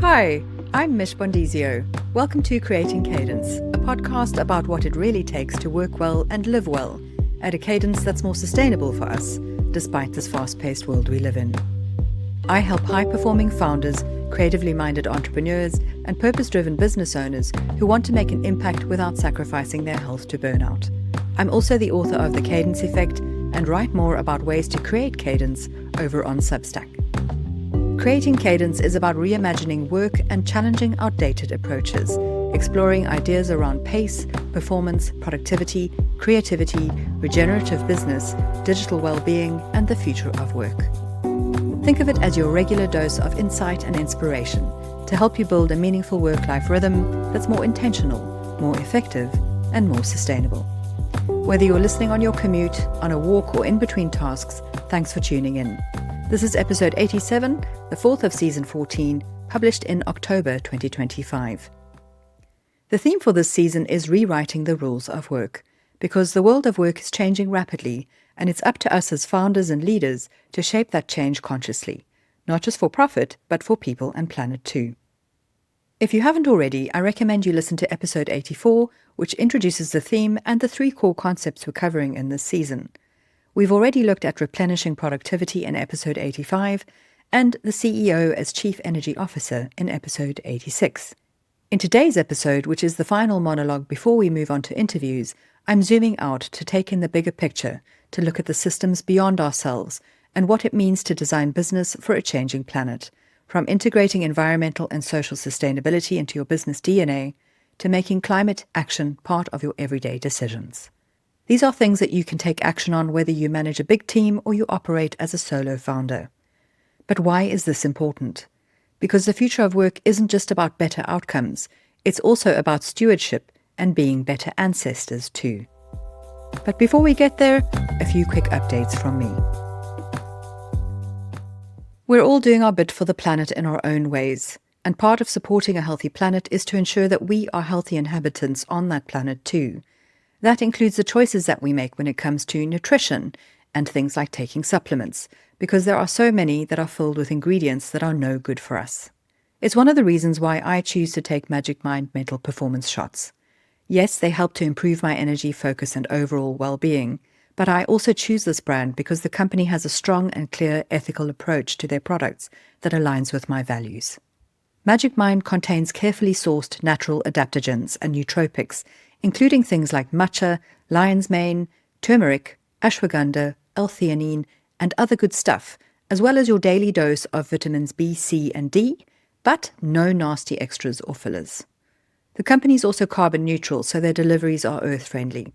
Hi, I'm Mich Bondesio. Welcome to Creating Cadence, a podcast about what it really takes to work well and live well at a cadence that's more sustainable for us, despite this fast-paced world we live in. I help high-performing founders, creatively minded entrepreneurs, and purpose-driven business owners who want to make an impact without sacrificing their health to burnout. I'm also the author of The Cadence Effect and write more about ways to create cadence over on Substack. Creating Cadence is about reimagining work and challenging outdated approaches, exploring ideas around pace, performance, productivity, creativity, regenerative business, digital well-being, and the future of work. Think of it as your regular dose of insight and inspiration to help you build a meaningful work-life rhythm that's more intentional, more effective, and more sustainable. Whether you're listening on your commute, on a walk, or in between tasks, thanks for tuning in. This is episode 87, the fourth of season 14, published in October 2025. The theme for this season is rewriting the rules of work, because the world of work is changing rapidly, and it's up to us as founders and leaders to shape that change consciously, not just for profit, but for people and planet too. If you haven't already, I recommend you listen to episode 84, which introduces the theme and the three core concepts we're covering in this season. We've already looked at replenishing productivity in episode 85 and the CEO as Chief Energy Officer in episode 86. In today's episode, which is the final monologue before we move on to interviews, I'm zooming out to take in the bigger picture, to look at the systems beyond ourselves and what it means to design business for a changing planet, from integrating environmental and social sustainability into your business DNA to making climate action part of your everyday decisions. These are things that you can take action on whether you manage a big team or you operate as a solo founder. But why is this important? Because the future of work isn't just about better outcomes, it's also about stewardship and being better ancestors too. But before we get there, a few quick updates from me. We're all doing our bit for the planet in our own ways, and part of supporting a healthy planet is to ensure that we are healthy inhabitants on that planet too. That includes the choices that we make when it comes to nutrition and things like taking supplements, because there are so many that are filled with ingredients that are no good for us. It's one of the reasons why I choose to take Magic Mind mental performance shots. Yes, they help to improve my energy, focus, and overall well-being, but I also choose this brand because the company has a strong and clear ethical approach to their products that aligns with my values. Magic Mind contains carefully sourced natural adaptogens and nootropics, including things like matcha, lion's mane, turmeric, ashwagandha, L-theanine, and other good stuff, as well as your daily dose of vitamins B, C, and D, but no nasty extras or fillers. The company is also carbon neutral, so their deliveries are earth-friendly.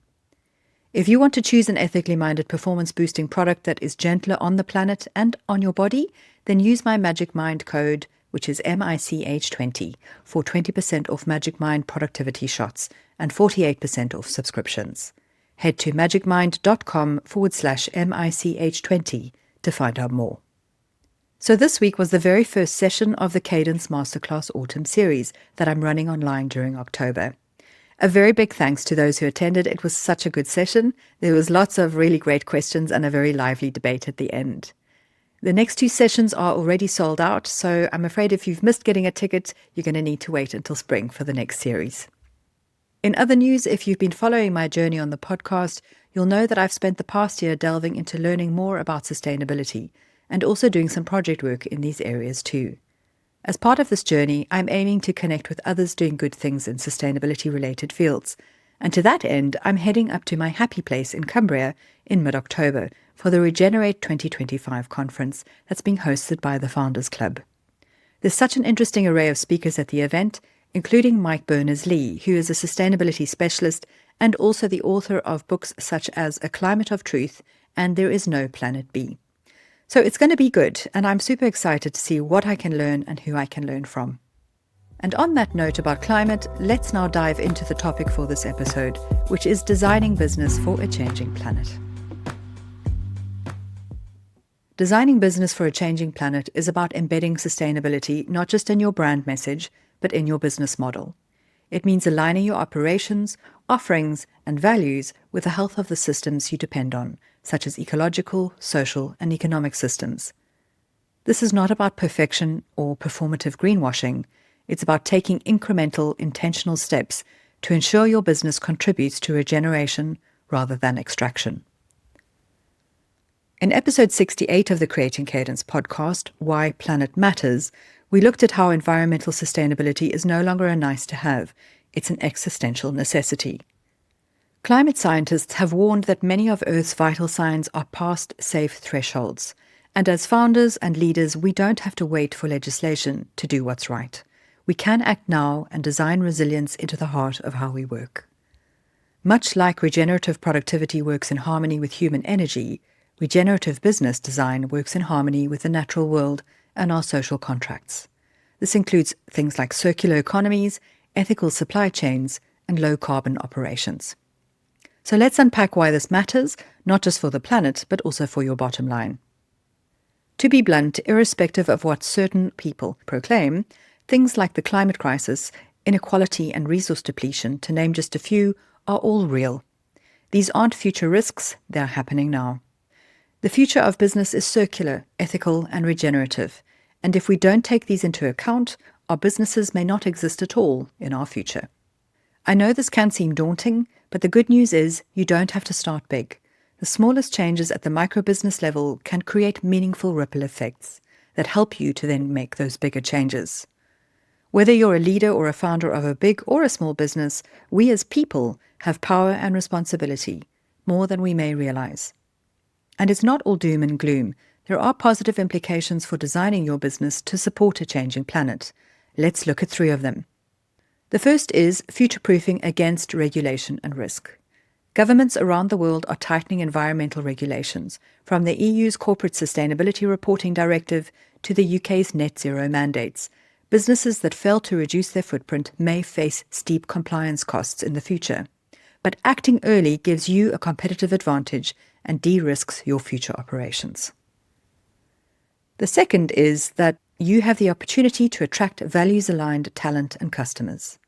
If you want to choose an ethically minded performance-boosting product that is gentler on the planet and on your body, then use my Magic Mind code, which is MICH20, for 20% off Magic Mind productivity shots and 48% off subscriptions. Head to magicmind.com/MICH20 to find out more. So this week was the very first session of the Cadence Masterclass Autumn Series that I'm running online during October. A very big thanks to those who attended. It was such a good session. There was lots of really great questions and a very lively debate at the end. The next two sessions are already sold out, so I'm afraid if you've missed getting a ticket, you're going to need to wait until spring for the next series. In other news, if you've been following my journey on the podcast, you'll know that I've spent the past year delving into learning more about sustainability and also doing some project work in these areas too. As part of this journey, I'm aiming to connect with others doing good things in sustainability-related fields. And to that end, I'm heading up to my happy place in Cumbria in mid-October for the Regenerate 2025 conference that's being hosted by the Founders Club. There's such an interesting array of speakers at the event, including Mich Bondesio, who is a sustainability specialist and also the author of books such as A Climate of Truth and There Is No Planet B. So it's going to be good, and I'm super excited to see what I can learn and who I can learn from. And on that note about climate, let's now dive into the topic for this episode, which is designing business for a changing planet. Designing business for a changing planet is about embedding sustainability not just in your brand message, but in your business model. It means aligning your operations, offerings, and values with the health of the systems you depend on, such as ecological, social, and economic systems. This is not about perfection or performative greenwashing. It's about taking incremental, intentional steps to ensure your business contributes to regeneration rather than extraction. In episode 68 of the Creating Cadence podcast, Why Planet Matters, we looked at how environmental sustainability is no longer a nice-to-have, it's an existential necessity. Climate scientists have warned that many of Earth's vital signs are past safe thresholds, and as founders and leaders, we don't have to wait for legislation to do what's right. We can act now and design resilience into the heart of how we work. Much like regenerative productivity works in harmony with human energy, regenerative business design works in harmony with the natural world and our social contracts. This includes things like circular economies, ethical supply chains, and low-carbon operations. So let's unpack why this matters, not just for the planet, but also for your bottom line. To be blunt, irrespective of what certain people proclaim, things like the climate crisis, inequality, and resource depletion, to name just a few, are all real. These aren't future risks, they're happening now. The future of business is circular, ethical, and regenerative, and if we don't take these into account, our businesses may not exist at all in our future. I know this can seem daunting, but the good news is you don't have to start big. The smallest changes at the micro-business level can create meaningful ripple effects that help you to then make those bigger changes. Whether you're a leader or a founder of a big or a small business, we as people have power and responsibility, more than we may realize. And it's not all doom and gloom. There are positive implications for designing your business to support a changing planet. Let's look at 3 of them. The first is future-proofing against regulation and risk. Governments around the world are tightening environmental regulations, from the EU's Corporate Sustainability Reporting Directive to the UK's net zero mandates. Businesses that fail to reduce their footprint may face steep compliance costs in the future. But acting early gives you a competitive advantage and de-risks your future operations. The second is that you have the opportunity to attract values-aligned talent and customers.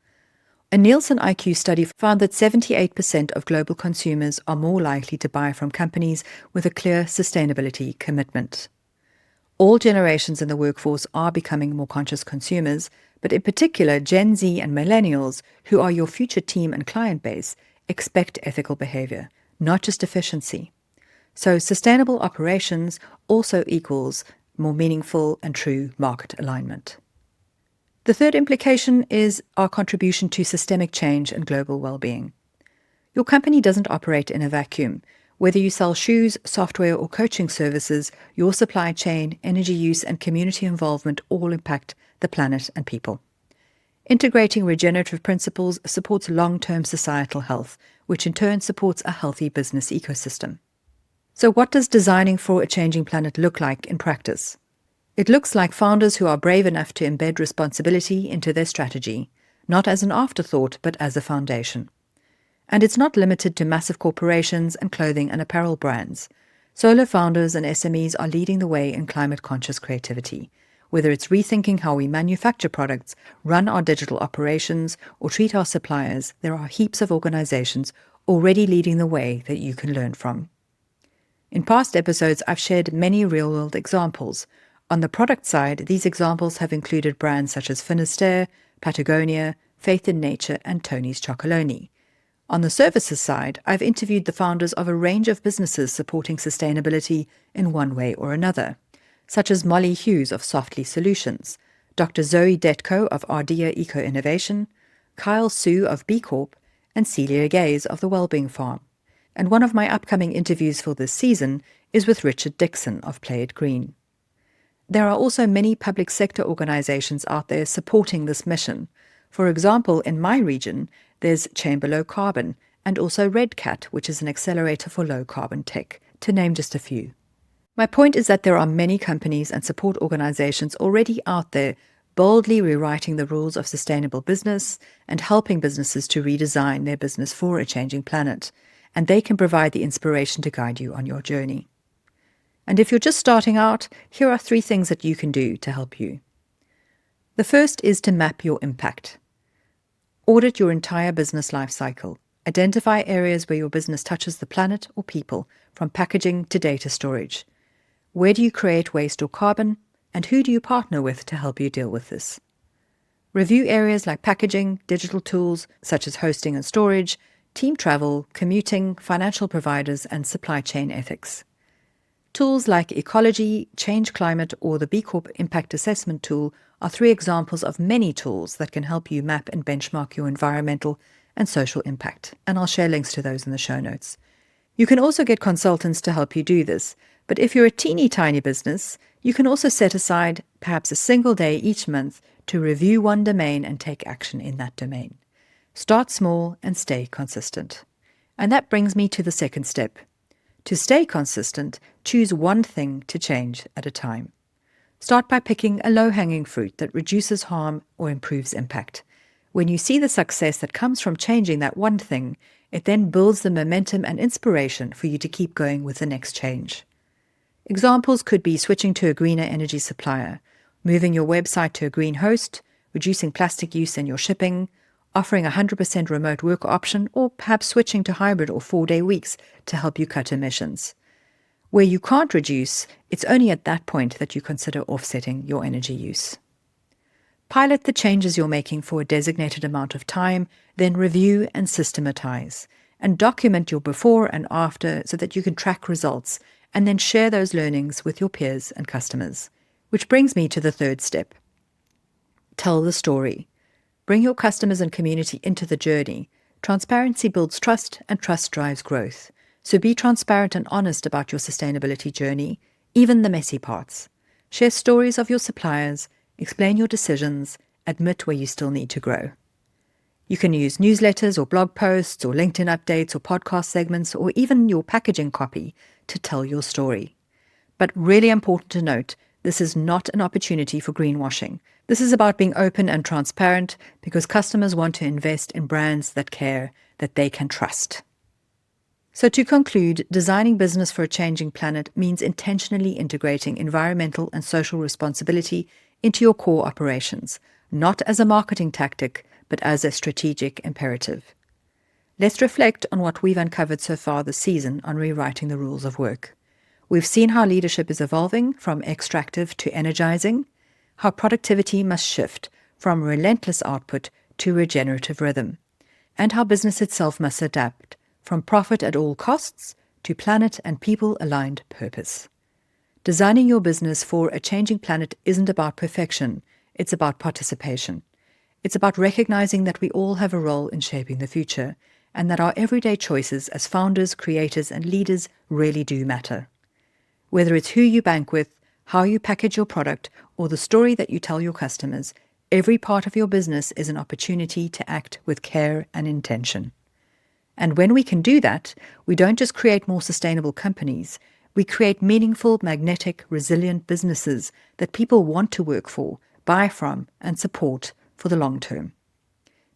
A Nielsen IQ study found that 78% of global consumers are more likely to buy from companies with a clear sustainability commitment. All generations in the workforce are becoming more conscious consumers, but in particular Gen Z and millennials, who are your future team and client base, expect ethical behavior, not just efficiency. So sustainable operations also equals more meaningful and true market alignment. The third implication is our contribution to systemic change and global well-being. Your company doesn't operate in a vacuum. Whether you sell shoes, software, or coaching services, your supply chain, energy use, and community involvement all impact the planet and people. Integrating regenerative principles supports long-term societal health, which in turn supports a healthy business ecosystem. So what does designing for a changing planet look like in practice? It looks like founders who are brave enough to embed responsibility into their strategy, not as an afterthought, but as a foundation. And it's not limited to massive corporations and clothing and apparel brands. Solo founders and SMEs are leading the way in climate-conscious creativity. Whether it's rethinking how we manufacture products, run our digital operations, or treat our suppliers, there are heaps of organizations already leading the way that you can learn from. In past episodes, I've shared many real-world examples. On the product side, these examples have included brands such as Finisterre, Patagonia, Faith in Nature, and Tony's Chocolonely. On the services side, I've interviewed the founders of a range of businesses supporting sustainability in one way or another, such as Molly Hughes of Softly Solutions, Dr. Zoe Detko of Ardea Eco Innovation, Kyle Sue of B Corp, and Celia Gaze of the Wellbeing Farm. And one of my upcoming interviews for this season is with Richard Dixon of Play It Green. There are also many public sector organizations out there supporting this mission. For example, in my region, there's Chamber Low Carbon and also Red Cat, which is an accelerator for low-carbon tech, to name just a few. My point is that there are many companies and support organizations already out there boldly rewriting the rules of sustainable business and helping businesses to redesign their business for a changing planet, and they can provide the inspiration to guide you on your journey. And if you're just starting out, here are 3 things that you can do to help you. The first is to map your impact. Audit your entire business life cycle. Identify areas where your business touches the planet or people, from packaging to data storage. Where do you create waste or carbon, and who do you partner with to help you deal with this? Review areas like packaging, digital tools such as hosting and storage, team travel, commuting, financial providers, and supply chain ethics. Tools like ecology, change climate, or the B Corp impact assessment tool are 3 examples of many tools that can help you map and benchmark your environmental and social impact, and I'll share links to those in the show notes. You can also get consultants to help you do this, but if you're a teeny tiny business, you can also set aside perhaps a single day each month to review one domain and take action in that domain. Start small and stay consistent. And that brings me to the second step. To stay consistent, choose one thing to change at a time. Start by picking a low-hanging fruit that reduces harm or improves impact. When you see the success that comes from changing that one thing, it then builds the momentum and inspiration for you to keep going with the next change. Examples could be switching to a greener energy supplier, moving your website to a green host, reducing plastic use in your shipping, offering a 100% remote work option, or perhaps switching to hybrid or 4-day weeks to help you cut emissions. Where you can't reduce, it's only at that point that you consider offsetting your energy use. Pilot the changes you're making for a designated amount of time, then review and systematize, and document your before and after so that you can track results and then share those learnings with your peers and customers. Which brings me to the third step. Tell the story. Bring your customers and community into the journey. Transparency builds trust, and trust drives growth. So be transparent and honest about your sustainability journey, even the messy parts. Share stories of your suppliers, explain your decisions, admit where you still need to grow. You can use newsletters or blog posts or LinkedIn updates or podcast segments or even your packaging copy to tell your story. But really important to note, this is not an opportunity for greenwashing. This is about being open and transparent because customers want to invest in brands that care, that they can trust. So to conclude, designing business for a changing planet means intentionally integrating environmental and social responsibility into your core operations, not as a marketing tactic, but as a strategic imperative. Let's reflect on what we've uncovered so far this season on rewriting the rules of work. We've seen how leadership is evolving from extractive to energizing, how productivity must shift from relentless output to regenerative rhythm, and how business itself must adapt from profit at all costs to planet and people-aligned purpose. Designing your business for a changing planet isn't about perfection, it's about participation. It's about recognizing that we all have a role in shaping the future, and that our everyday choices as founders, creators, and leaders really do matter. Whether it's who you bank with, how you package your product, or the story that you tell your customers, every part of your business is an opportunity to act with care and intention. And when we can do that, we don't just create more sustainable companies, we create meaningful, magnetic, resilient businesses that people want to work for, buy from, and support for the long term.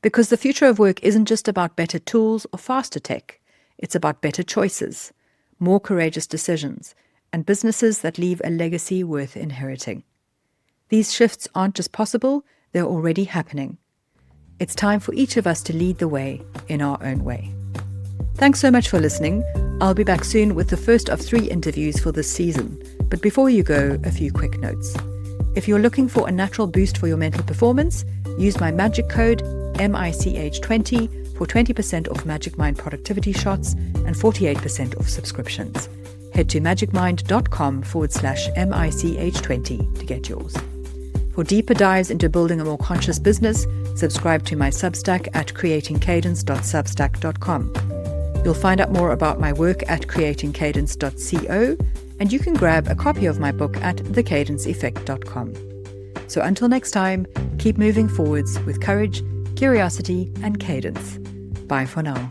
Because the future of work isn't just about better tools or faster tech, it's about better choices, more courageous decisions, and businesses that leave a legacy worth inheriting. These shifts aren't just possible, they're already happening. It's time for each of us to lead the way in our own way. Thanks so much for listening. I'll be back soon with the first of 3 interviews for this season. But before you go, a few quick notes. If you're looking for a natural boost for your mental performance, use my magic code MICH20 for 20% off Magic Mind productivity shots and 48% off subscriptions. Head to magicmind.com/MICH20 to get yours. For deeper dives into building a more conscious business, subscribe to my Substack at creatingcadence.substack.com. You'll find out more about my work at creatingcadence.co, and you can grab a copy of my book at thecadenceeffect.com. So until next time, keep moving forwards with courage, curiosity, and cadence. Bye for now.